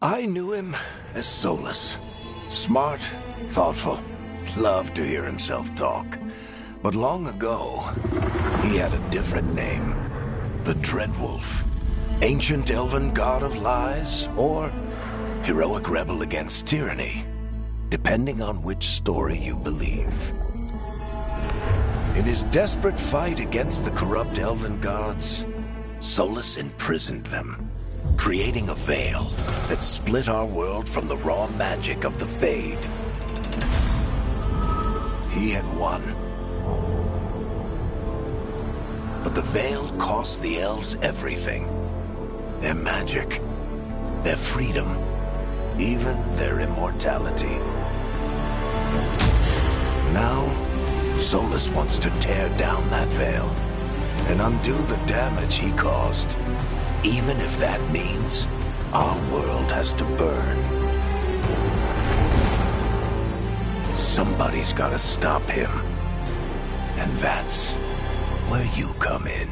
I knew him as Solus. Smart, thoughtful, loved to hear himself talk. But long ago, he had a different name. The Dreadwolf. Ancient elven god of lies, or heroic rebel against tyranny, depending on which story you believe. In his desperate fight against the corrupt elven gods, Solus imprisoned them, creating a veil that split our world from the raw magic of the Fade. He had won. But the veil cost the elves everything. Their magic, their freedom, even their immortality. Now, Solus wants to tear down that veil and undo the damage he caused, even if that means our world has to burn. Somebody's gotta stop him, and that's where you come in.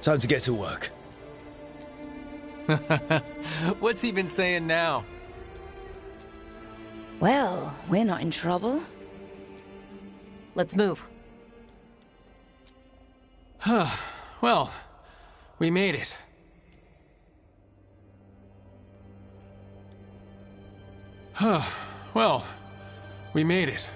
Time to get to work. What's he been saying now? Well, we're not in trouble. Let's move. Well, we made it. Well, we made it.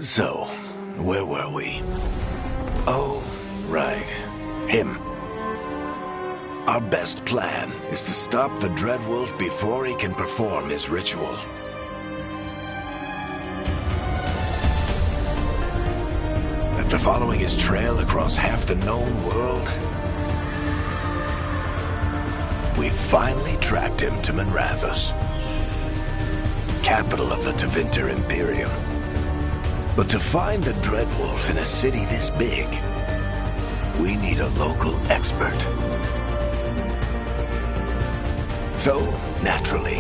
So, where were we? Oh, right. Him. Our best plan is to stop the Dreadwolf before he can perform his ritual. After following his trail across half the known world, we finally tracked him to Manrathus, capital of the Tevinter Imperium. But to find the Dreadwolf in a city this big, we need a local expert. So, naturally,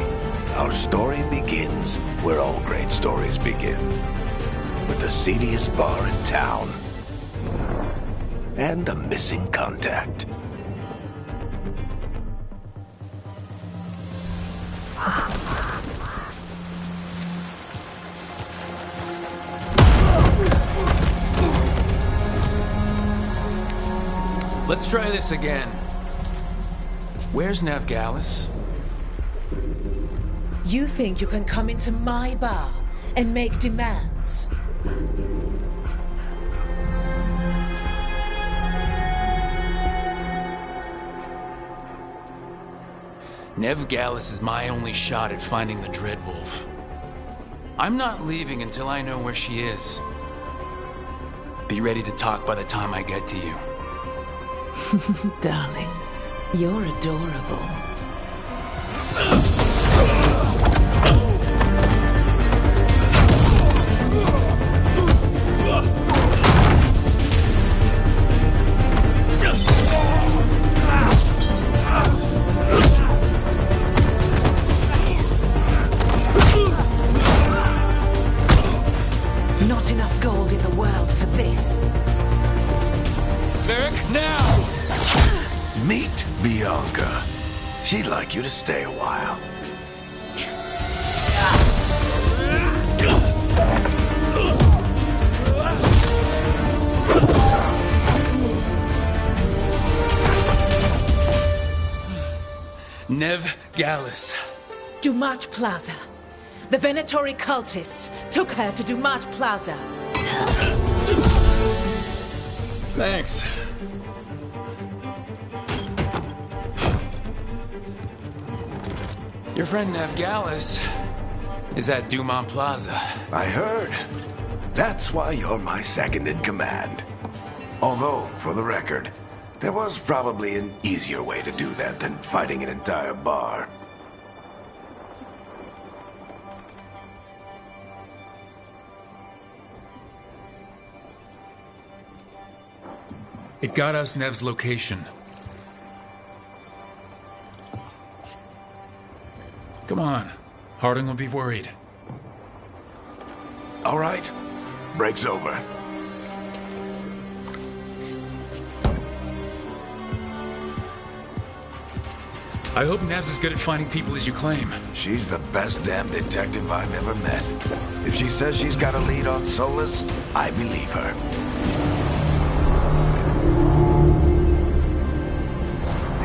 our story begins where all great stories begin. With the seediest bar in town. And a missing contact. Let's try this again. Where's Navgalis? You think you can come into my bar and make demands? Navgalis is my only shot at finding the Dreadwolf. I'm not leaving until I know where she is. Be ready to talk by the time I get to you. Darling, you're adorable. Not enough gold in the world for this. Varric, now! Meet Bianca. She'd like you to stay a while. Navgalis. Dumat Plaza. The Venatori cultists took her to Dumat Plaza. Thanks. Your friend Navgalis is at Dumont Plaza. I heard. That's why you're my second in command. Although, for the record, there was probably an easier way to do that than fighting an entire bar. It got us Nev's location. Come on. Harding will be worried. All right. Break's over. I hope Nev's as good at finding people as you claim. She's the best damn detective I've ever met. If she says she's got a lead on Solus, I believe her.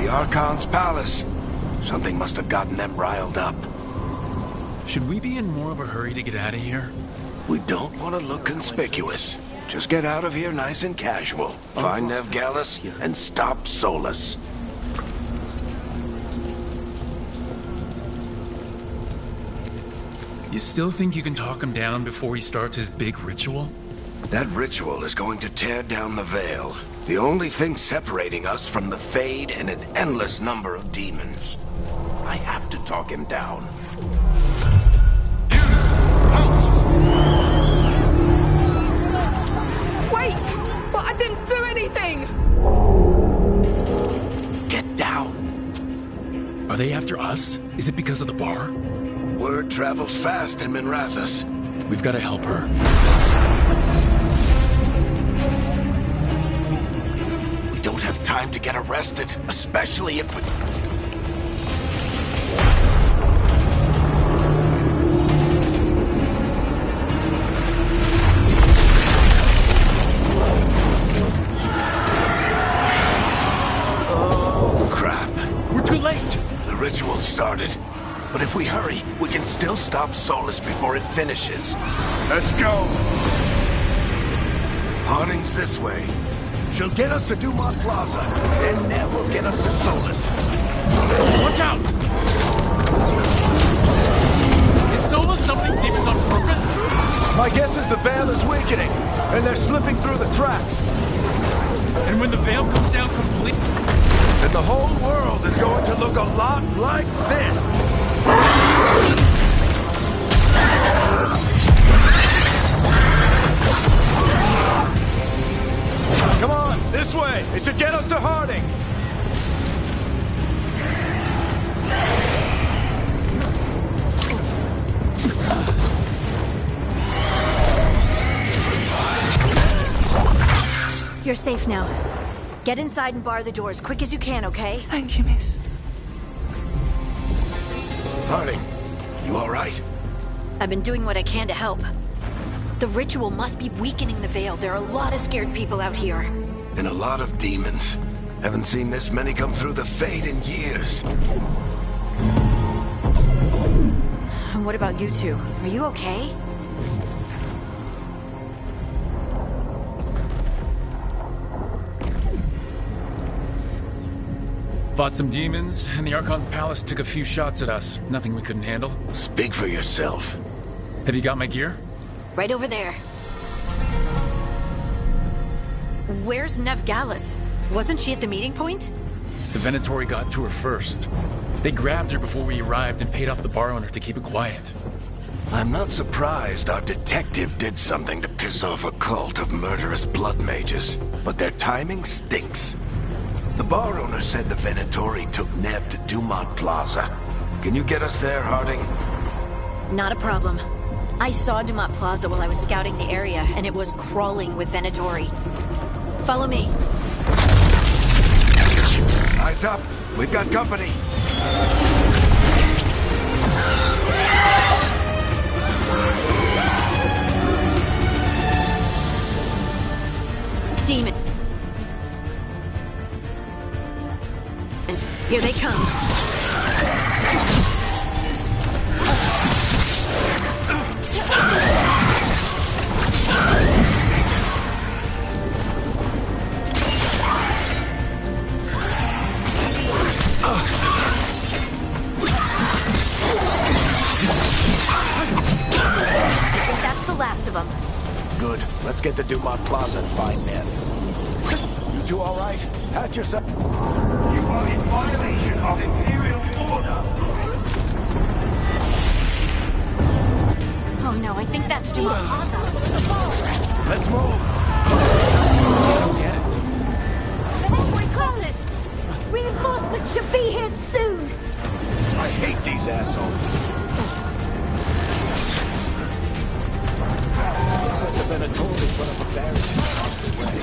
The Archon's palace. Something must have gotten them riled up. Should we be in more of a hurry to get out of here? We don't want to look conspicuous. Just get out of here nice and casual. Find Nev Gallus and stop Solus. You still think you can talk him down before he starts his big ritual? That ritual is going to tear down the veil. The only thing separating us from the Fade and an endless number of demons. I have to talk him down. Wait! But I didn't do anything! Get down. Are they after us? Is it because of the bar? Word travels fast in Minrathous. We've got to help her. We don't have time to get arrested, especially if we... Oh, crap. We're too late! The ritual started. But if we hurry, we can still stop Solus before it finishes. Let's go! Harding's this way. She'll get us to Dumont Plaza, and Nev will get us to Solus. Watch out! Is Solus summoning demons on purpose? My guess is the veil is weakening, and they're slipping through the cracks. And when the veil comes down completely... And the whole world is going to look a lot like this. Come on, this way. It should get us to Harding. You're safe now. Get inside and bar the doors quick as you can, okay? Thank you, miss. Harding, you all right? I've been doing what I can to help. The ritual must be weakening the veil. There are a lot of scared people out here. And a lot of demons. Haven't seen this many come through the Fade in years. And what about you two? Are you okay? Fought some demons, and the Archon's palace took a few shots at us. Nothing we couldn't handle. Speak for yourself. Have you got my gear? Right over there. Where's Nev Gallus? Wasn't she at the meeting point? The Venatori got to her first. They grabbed her before we arrived and paid off the bar owner to keep it quiet. I'm not surprised our detective did something to piss off a cult of murderous blood mages, but their timing stinks. The bar owner said the Venatori took Nev to Dumont Plaza. Can you get us there, Harding? Not a problem. I saw Dumont Plaza while I was scouting the area, and it was crawling with Venatori. Follow me. Eyes up. We've got company. Demon. Here they come. That's the last of them. Good. Let's get to Dumont Plaza and find Nev. You two all right? Pat yourself. You are in violation of Imperial order. Oh no, I think that's Dumont Plaza. Let's move. I don't get it. Reinforcements should be here soon! I hate these assholes. Looks like the Venatori put up a barrier across the way.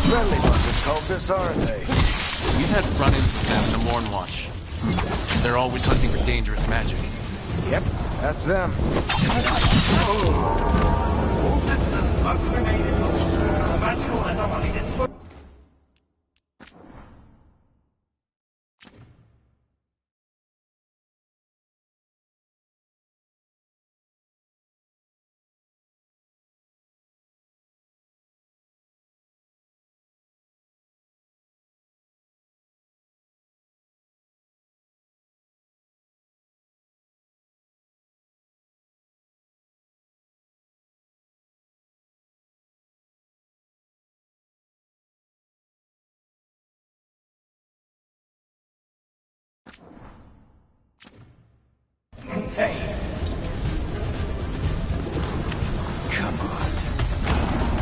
Friendly bunch of cultists, aren't they? We've had run-ins with them in the Morn Watch. They're always hunting for dangerous magic. Yep, that's them. All citizens must remain in the magical anomaly is... contained. Come on.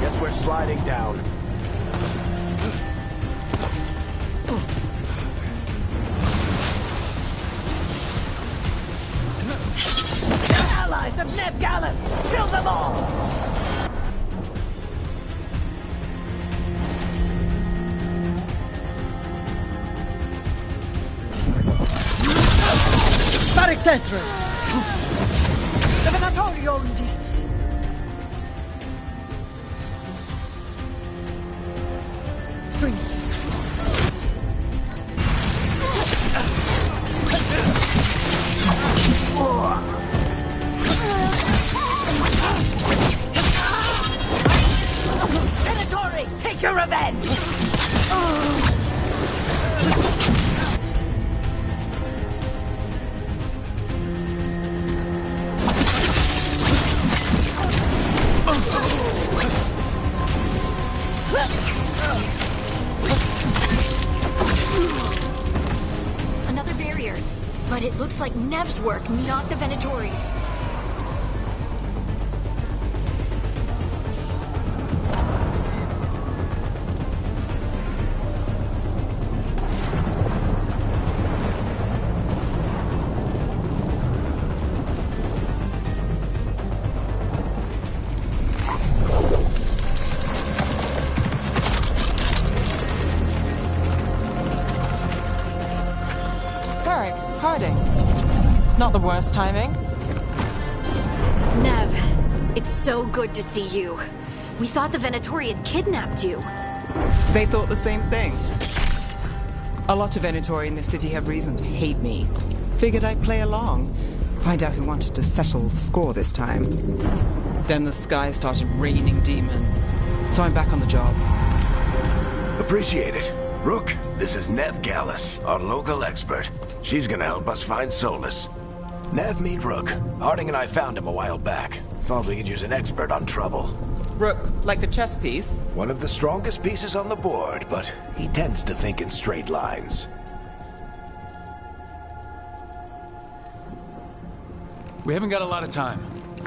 Guess we're sliding down. Allies of Neb Gallus! Kill them all! Tetris! The Venatorial streets. Venatori, take your revenge! Another barrier. But it looks like Nev's work, not the Venatori's. Not the worst timing. Nev, it's so good to see you. We thought the Venatori had kidnapped you. They thought the same thing. A lot of Venatori in this city have reason to hate me. Figured I'd play along. Find out who wanted to settle the score this time. Then the sky started raining demons. So I'm back on the job. Appreciate it. Rook, this is Nev Gallus, our local expert. She's gonna help us find Solus. Nev, meet Rook. Harding and I found him a while back. Thought we could use an expert on trouble. Rook, like the chess piece? One of the strongest pieces on the board, but he tends to think in straight lines. We haven't got a lot of time.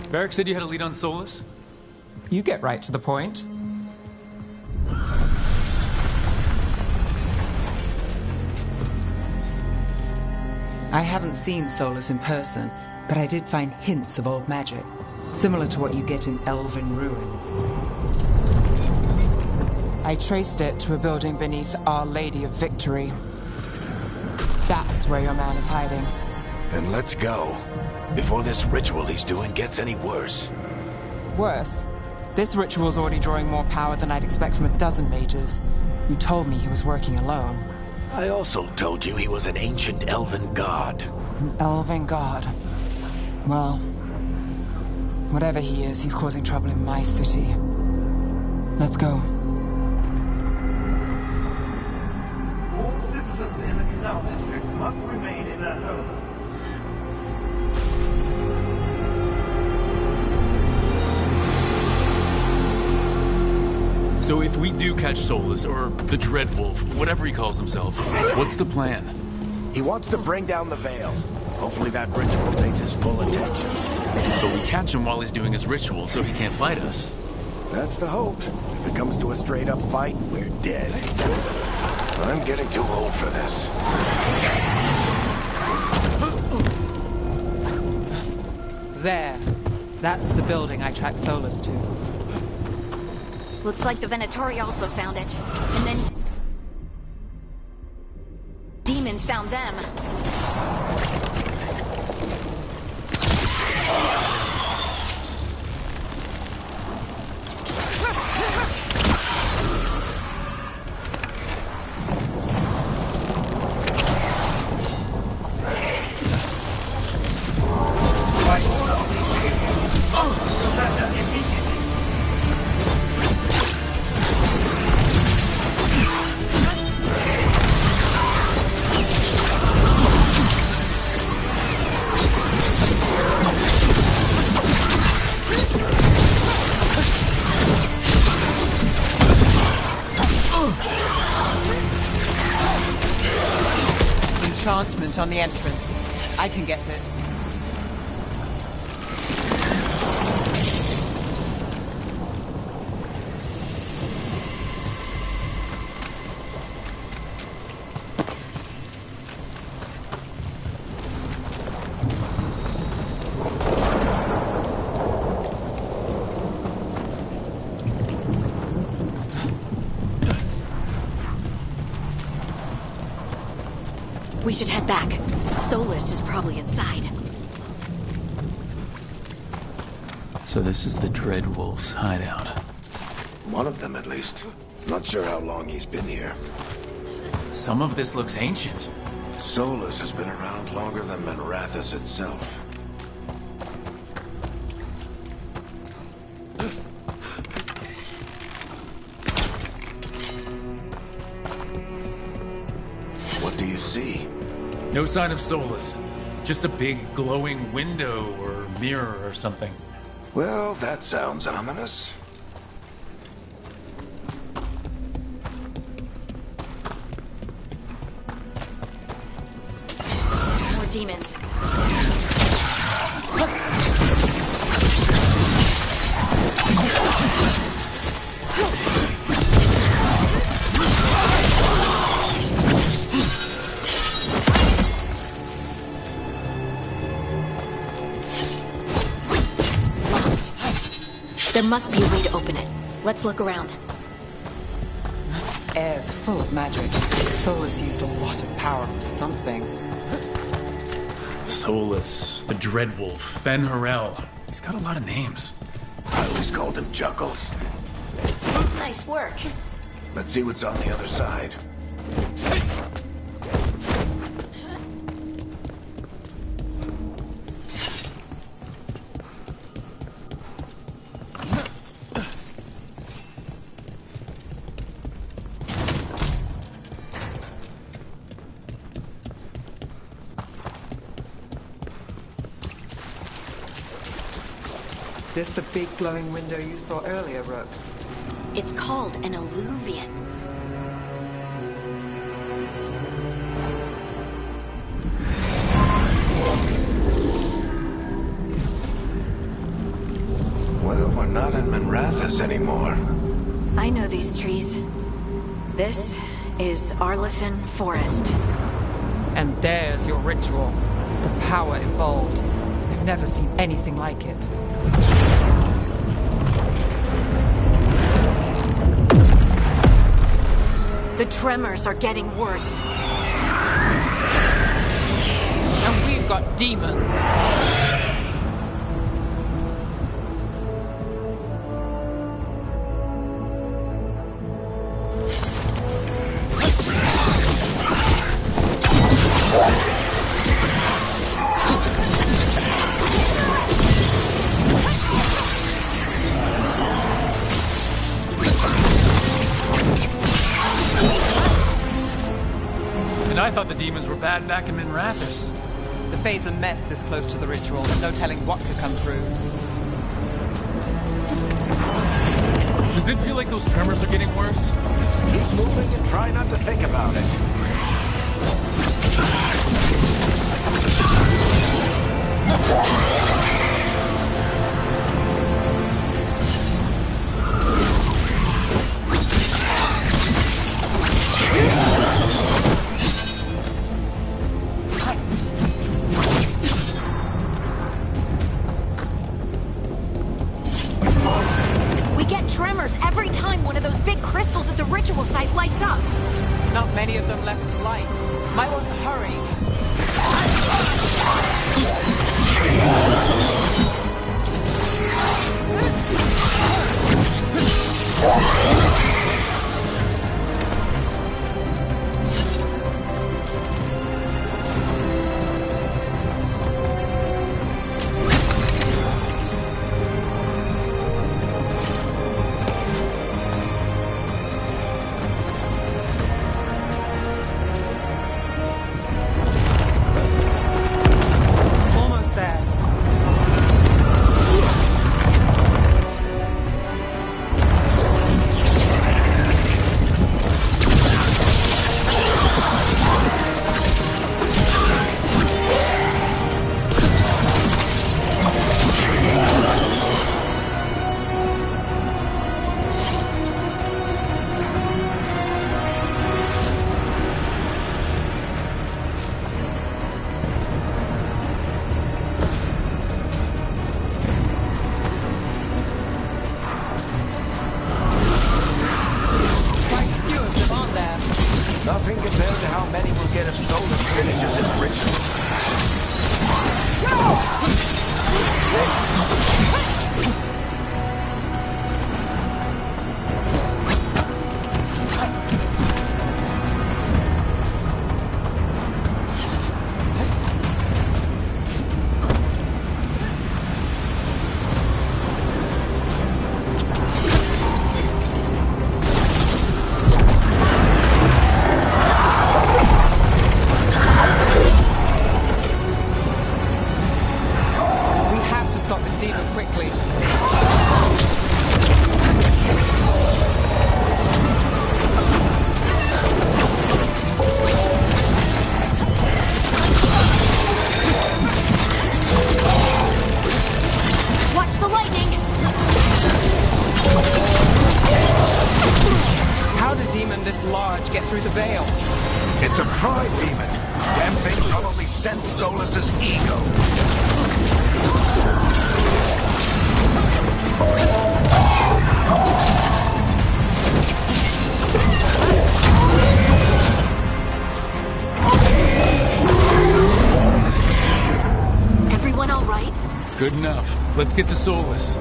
Varric said you had a lead on Solus? You get right to the point. I haven't seen Solus in person, but I did find hints of old magic, similar to what you get in elven ruins. I traced it to a building beneath Our Lady of Victory. That's where your man is hiding. Then let's go, before this ritual he's doing gets any worse. Worse? This ritual's already drawing more power than I'd expect from a dozen mages. You told me he was working alone. I also told you he was an ancient elven god. An elven god? Well, whatever he is, he's causing trouble in my city. Let's go. cell districts must remain in their homes. So if we do catch Solus, or the Dreadwolf, whatever he calls himself, what's the plan? He wants to bring down the Veil. Hopefully that ritual takes his full attention. So we catch him while he's doing his ritual so he can't fight us. That's the hope. If it comes to a straight-up fight, we're dead. I'm getting too old for this. There. That's the building I tracked Solus to. Looks like the Venatori also found it. And then... demons found them. Enchantment on the entrance. I can get it. We should head back. Solus is probably inside. So this is the Dreadwolf's hideout. One of them, at least. Not sure how long he's been here. Some of this looks ancient. Solus has been around longer than Manrathus itself. What do you see? No sign of Solus. Just a big glowing window or mirror or something. Well, that sounds ominous. More demons. There must be a way to open it. Let's look around. Air's full of magic. Solus used a lot of power for something. Solus, the Dreadwolf, Fen-Harel. He's got a lot of names. I always called him Chuckles. Nice work. Let's see what's on the other side. This the big glowing window you saw earlier, Rook? It's called an alluvian. Well, we're not in Manrathus anymore. I know these trees. This is Arlethan Forest. And there's your ritual. The power involved. I've never seen anything like it. The tremors are getting worse. And we've got demons. And I thought the demons were bad back in Minrathous. The Fade's a mess this close to the ritual. No telling what could come through. Does it feel like those tremors are getting worse? Keep moving and try not to think about it. Tremors every time one of those big crystals at the ritual site lights up. Not many of them left to light. Might want to hurry. Nothing compared to how many will get if Solus finishes his ritual. It's a pride demon. Damn thing probably sensed Solus's ego. Everyone all right? Good enough. Let's get to Solus.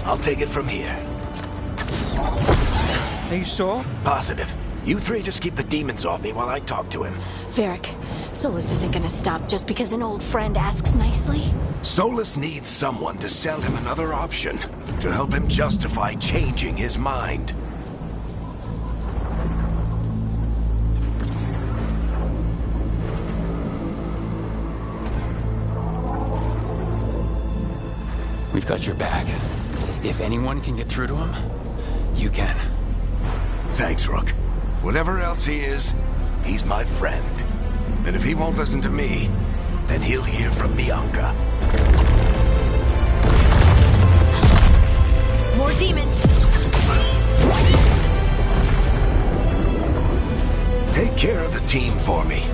I'll take it from here. Are you sure? Positive. You three just keep the demons off me while I talk to him. Varric, Solus isn't gonna stop just because an old friend asks nicely. Solus needs someone to sell him another option, to help him justify changing his mind. We've got your back. If anyone can get through to him, you can. Thanks, Rook. Whatever else he is, he's my friend. And if he won't listen to me, then he'll hear from Bianca. More demons! Take care of the team for me.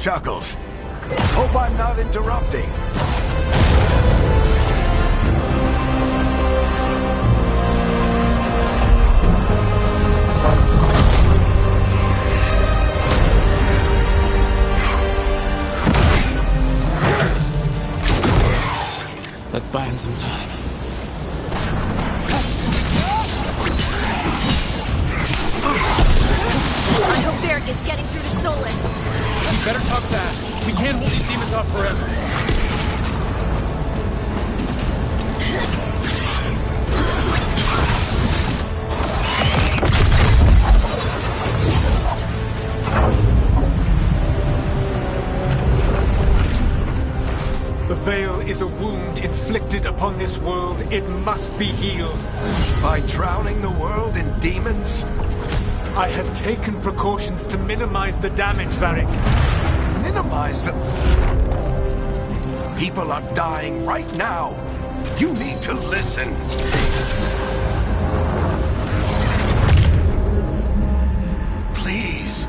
Chuckles. Hope I'm not interrupting. Let's buy him some time. I hope Varric is getting through to Solus. You better talk fast. We can't hold these demons off forever. The Veil is a wound inflicted upon this world. It must be healed. By drowning the world in demons? I have taken precautions to minimize the damage, Varric. Minimize the... People are dying right now. You need to listen. Please.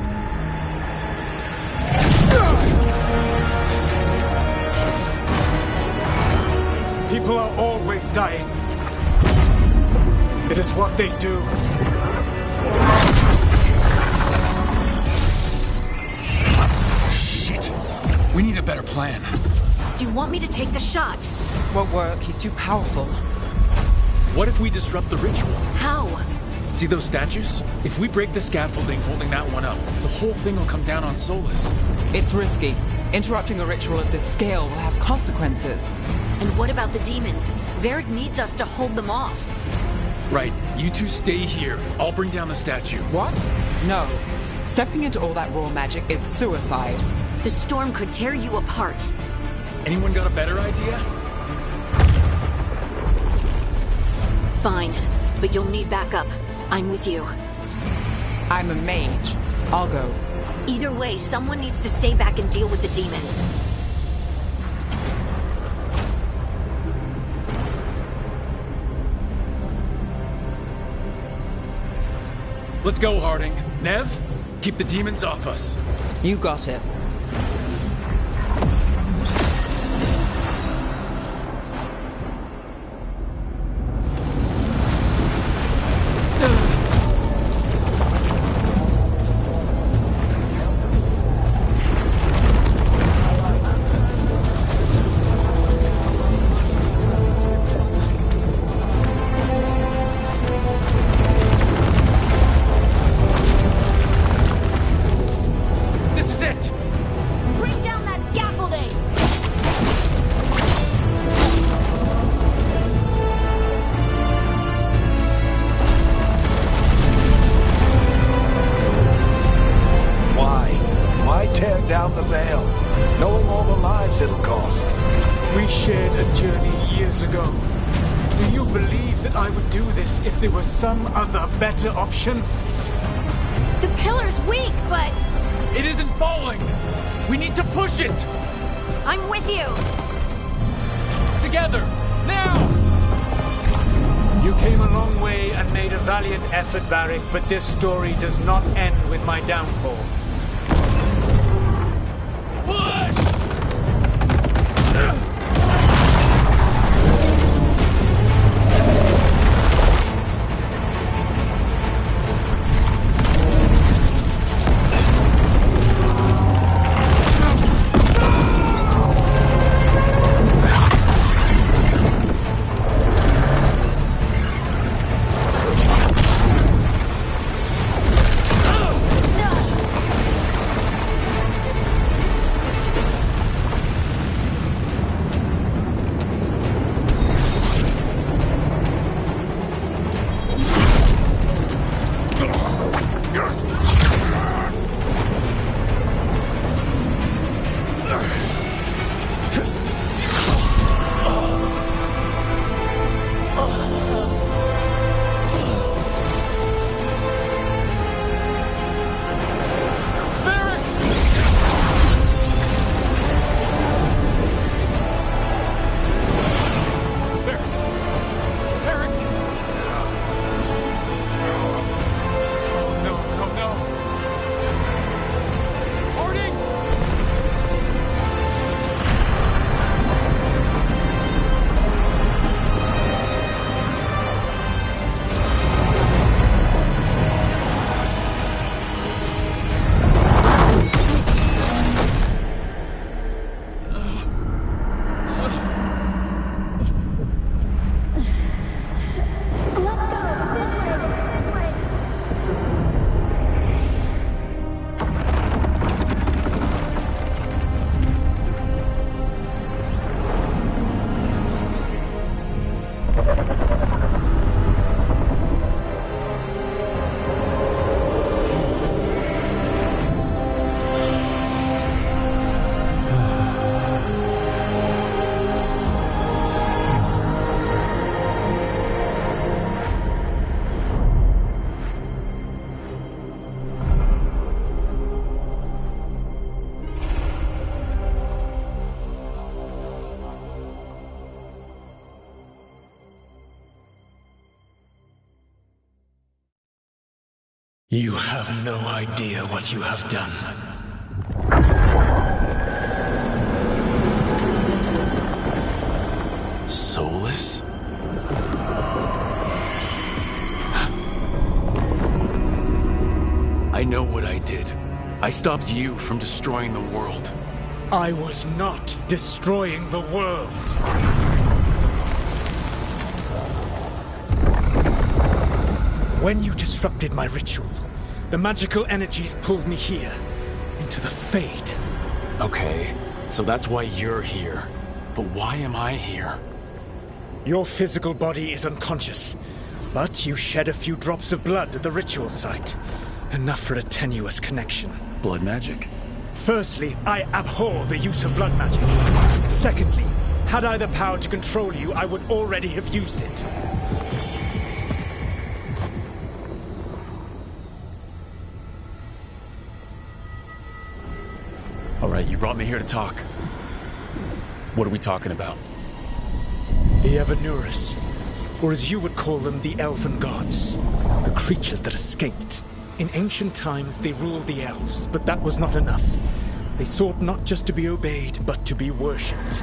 People are always dying. It is what they do. Shit. We need a better plan. Do you want me to take the shot? Won't work. He's too powerful. What if we disrupt the ritual? How? See those statues? If we break the scaffolding holding that one up, the whole thing will come down on Solus. It's risky. Interrupting a ritual of this scale will have consequences. And what about the demons? Varric needs us to hold them off. Right. You two stay here. I'll bring down the statue. What? No. Stepping into all that raw magic is suicide. The storm could tear you apart. Anyone got a better idea? Fine, but you'll need backup. I'm with you. I'm a mage. I'll go. Either way, someone needs to stay back and deal with the demons. Let's go, Harding. Nev, keep the demons off us. You got it. Down the Veil, knowing all the lives it'll cost. We shared a journey years ago. Do you believe that I would do this if there was some other better option? The pillar's weak, but... It isn't falling! We need to push it! I'm with you! Together! Now! You came a long way and made a valiant effort, Varric, but this story does not end with my downfall. Push! You have no idea what you have done. Soulless? I know what I did. I stopped you from destroying the world. I was not destroying the world. When you disrupted my ritual, the magical energies pulled me here, into the Fade. Okay, so that's why you're here. But why am I here? Your physical body is unconscious, but you shed a few drops of blood at the ritual site. Enough for a tenuous connection. Blood magic? Firstly, I abhor the use of blood magic. Secondly, had I the power to control you, I would already have used it. All right, you brought me here to talk. What are we talking about? The Evanurus, or as you would call them, the Elven Gods. The creatures that escaped. In ancient times, they ruled the elves, but that was not enough. They sought not just to be obeyed, but to be worshipped.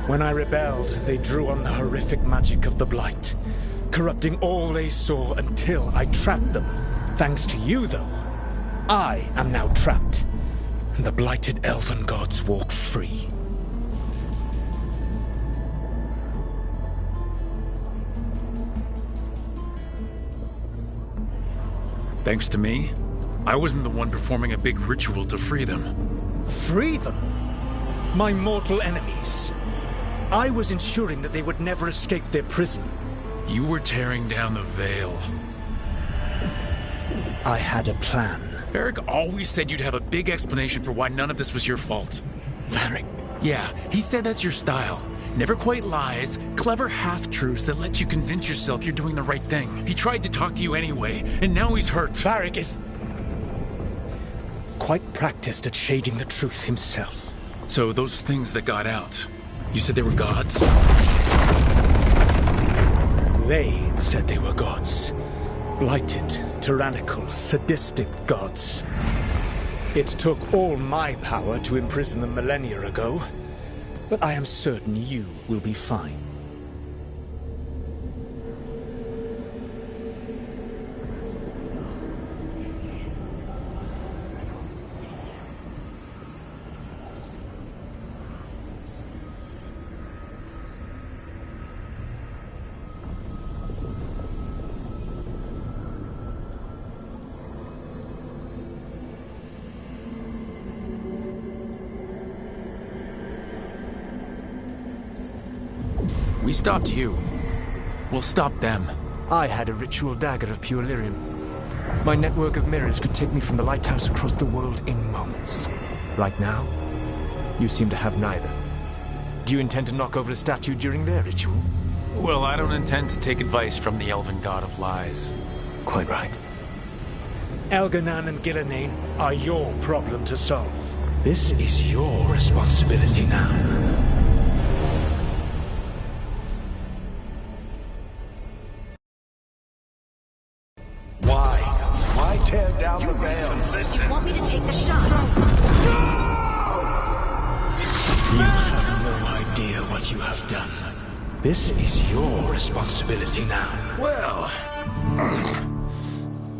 When I rebelled, they drew on the horrific magic of the Blight, corrupting all they saw until I trapped them. Thanks to you, though, I am now trapped, and the blighted Elven Gods walk free. Thanks to me? I wasn't the one performing a big ritual to free them. Free them? My mortal enemies. I was ensuring that they would never escape their prison. You were tearing down the veil. I had a plan. Varric always said you'd have a big explanation for why none of this was your fault. Varric? Yeah, he said that's your style. Never quite lies, clever half-truths that let you convince yourself you're doing the right thing. He tried to talk to you anyway, and now he's hurt. Varric is quite practiced at shading the truth himself. So those things that got out, you said they were gods? They said they were gods. Blighted, tyrannical, sadistic gods. It took all my power to imprison them millennia ago. But I am certain you will be fine. We stopped you. We'll stop them. I had a ritual dagger of pure lyrium. My network of mirrors could take me from the lighthouse across the world in moments. Right now, you seem to have neither. Do you intend to knock over a statue during their ritual? Well, I don't intend to take advice from the Elven God of Lies. Quite right. Elganan and Gillenane are your problem to solve. This is your responsibility now. Why tear down the veil? You want me to take the shot? You have no idea what you have done. This is your responsibility now. Well,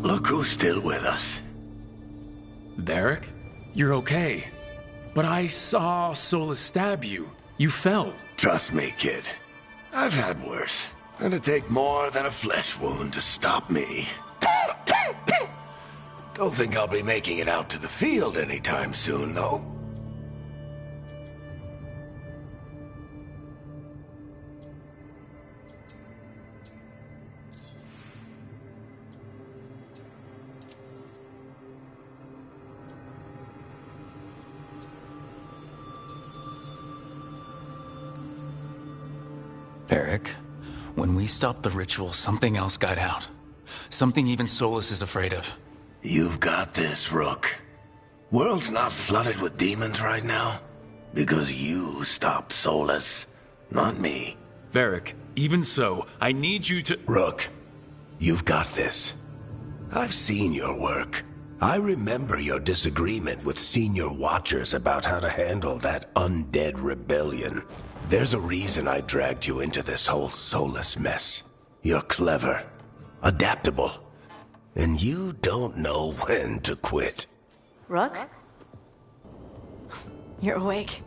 look who's still with us. Varric? You're okay. But I saw Solus stab you. You fell. Trust me, kid. I've had worse. It'll take more than a flesh wound to stop me. Don't think I'll be making it out to the field anytime soon, though. Varric, when we stopped the ritual, something else got out. Something even Solus is afraid of. You've got this, Rook. World's not flooded with demons right now. Because you stopped Solus, not me. Varric, even so, I need you to— Rook, you've got this. I've seen your work. I remember your disagreement with senior watchers about how to handle that undead rebellion. There's a reason I dragged you into this whole Solus mess. You're clever, adaptable, and you don't know when to quit. Rook? You're awake.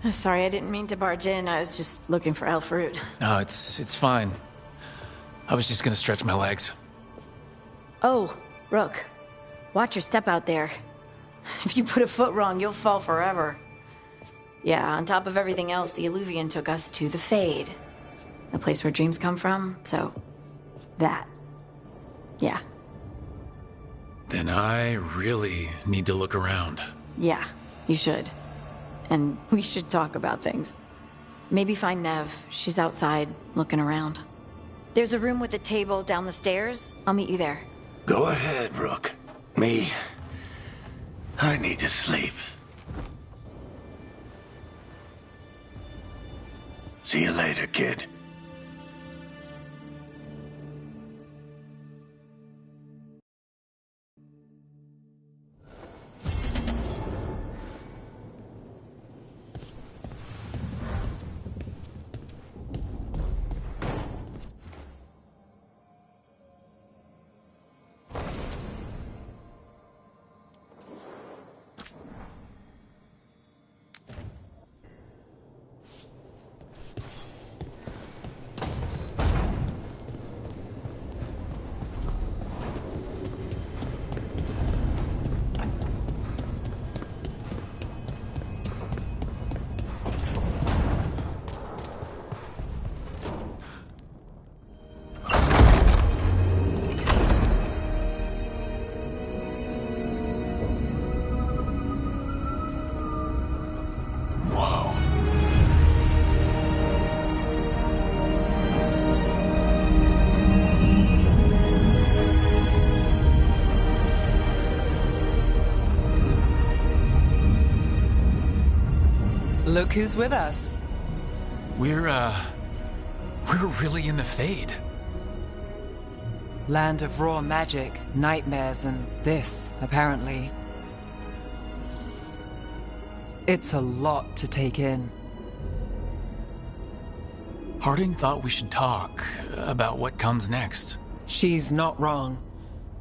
Sorry, I didn't mean to barge in. I was just looking for elf fruit. No, it's fine. I was just gonna stretch my legs. Oh, Rook. Watch your step out there. If you put a foot wrong, you'll fall forever. Yeah, on top of everything else, the Illuvian took us to the Fade. The place where dreams come from, so... that. Yeah. Then I really need to look around. Yeah, you should. And we should talk about things. Maybe find Nev. She's outside, looking around. There's a room with a table down the stairs. I'll meet you there. Go ahead, Rook. I need to sleep. See you later, kid. Look who's with us. We're really in the Fade. Land of raw magic, nightmares, and this, apparently. It's a lot to take in. Harding thought we should talk about what comes next. She's not wrong.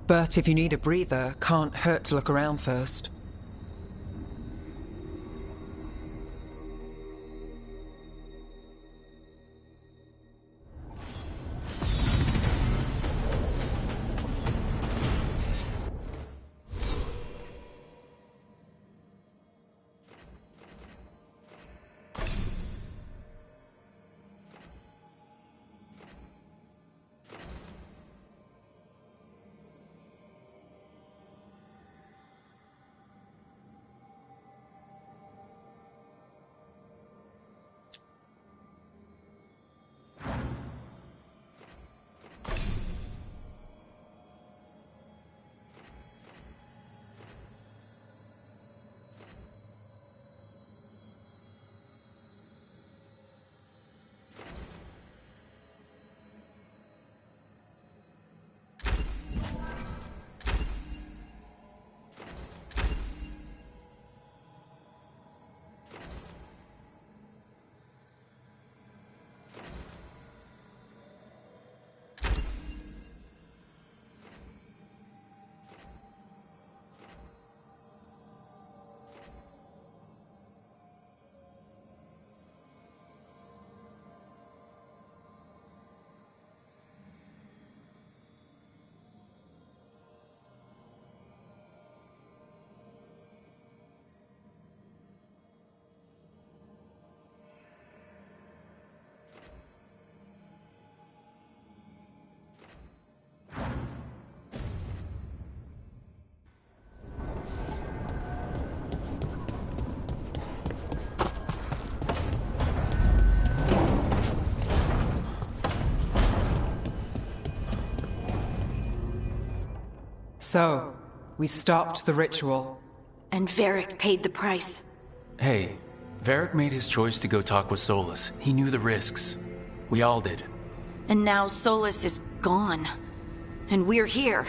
But if you need a breather, can't hurt to look around first. So, we stopped the ritual. And Varric paid the price. Hey, Varric made his choice to go talk with Solus. He knew the risks. We all did. And now Solus is gone. And we're here.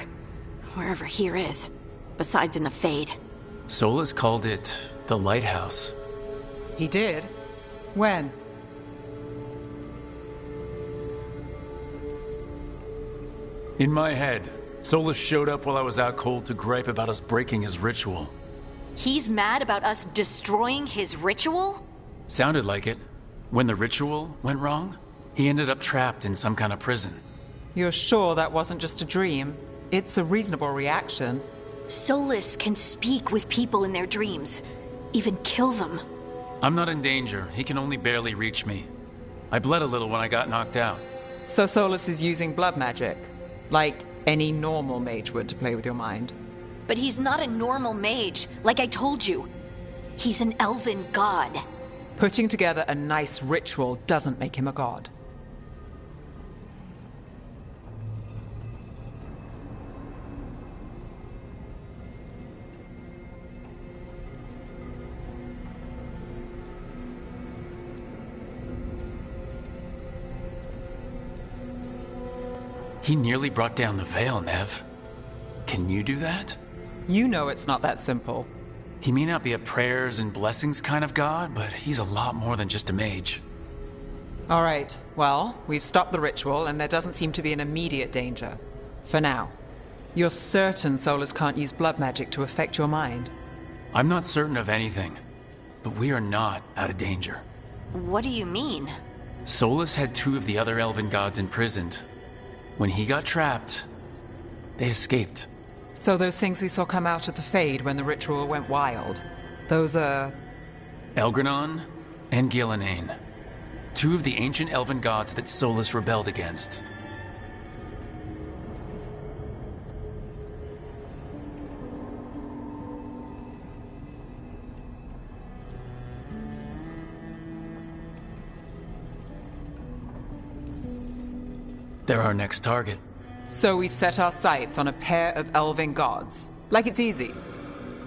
Wherever here is. Besides in the Fade. Solus called it the Lighthouse. He did? When? In my head, Solus showed up while I was out cold to gripe about us breaking his ritual. He's mad about us destroying his ritual? Sounded like it. When the ritual went wrong, he ended up trapped in some kind of prison. You're sure that wasn't just a dream? It's a reasonable reaction. Solus can speak with people in their dreams. Even kill them. I'm not in danger. He can only barely reach me. I bled a little when I got knocked out. So Solus is using blood magic? Like any normal mage would to play with your mind? But he's not a normal mage, like I told you. He's an elven god. Putting together a nice ritual doesn't make him a god. He nearly brought down the veil, Nev. Can you do that? You know it's not that simple. He may not be a prayers and blessings kind of god, but he's a lot more than just a mage. All right, well, we've stopped the ritual and there doesn't seem to be an immediate danger. For now. You're certain Solus can't use blood magic to affect your mind? I'm not certain of anything, but we are not out of danger. What do you mean? Solus had 2 of the other elven gods imprisoned. When he got trapped, they escaped. So those things we saw come out of the Fade when the ritual went wild, those are... Elgranon and Gillenane. 2 of the ancient elven gods that Solus rebelled against. They're our next target. So we set our sights on a pair of elven gods. Like it's easy.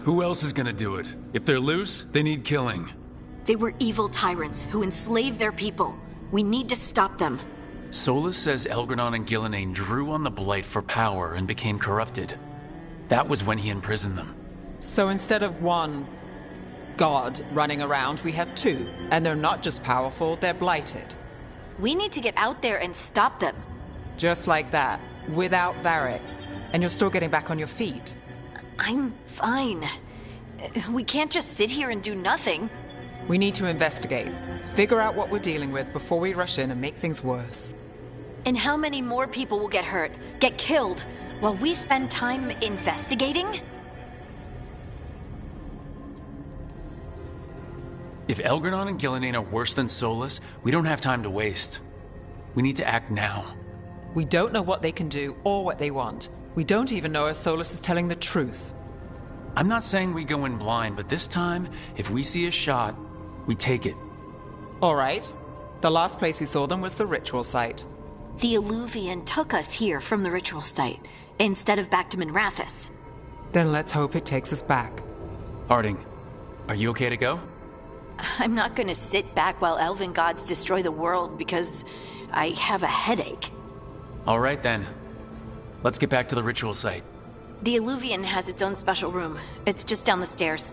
Who else is gonna do it? If they're loose, they need killing. They were evil tyrants who enslaved their people. We need to stop them. Solus says Elgranon and Gillenane drew on the Blight for power and became corrupted. That was when he imprisoned them. So instead of one god running around, we have 2. And they're not just powerful, they're blighted. We need to get out there and stop them. Just like that, without Varric. And you're still getting back on your feet. I'm fine. We can't just sit here and do nothing. We need to investigate. Figure out what we're dealing with before we rush in and make things worse. And how many more people will get hurt, get killed, while we spend time investigating? If Elgranon and Gillenane are worse than Solus, we don't have time to waste. We need to act now. We don't know what they can do or what they want. We don't even know if Solus is telling the truth. I'm not saying we go in blind, but this time, if we see a shot, we take it. All right. The last place we saw them was the ritual site. The Illuvian took us here from the ritual site, instead of back to Minrathous. Then let's hope it takes us back. Harding, are you okay to go? I'm not gonna sit back while elven gods destroy the world because I have a headache. All right then. Let's get back to the ritual site. The Illuvian has its own special room. It's just down the stairs.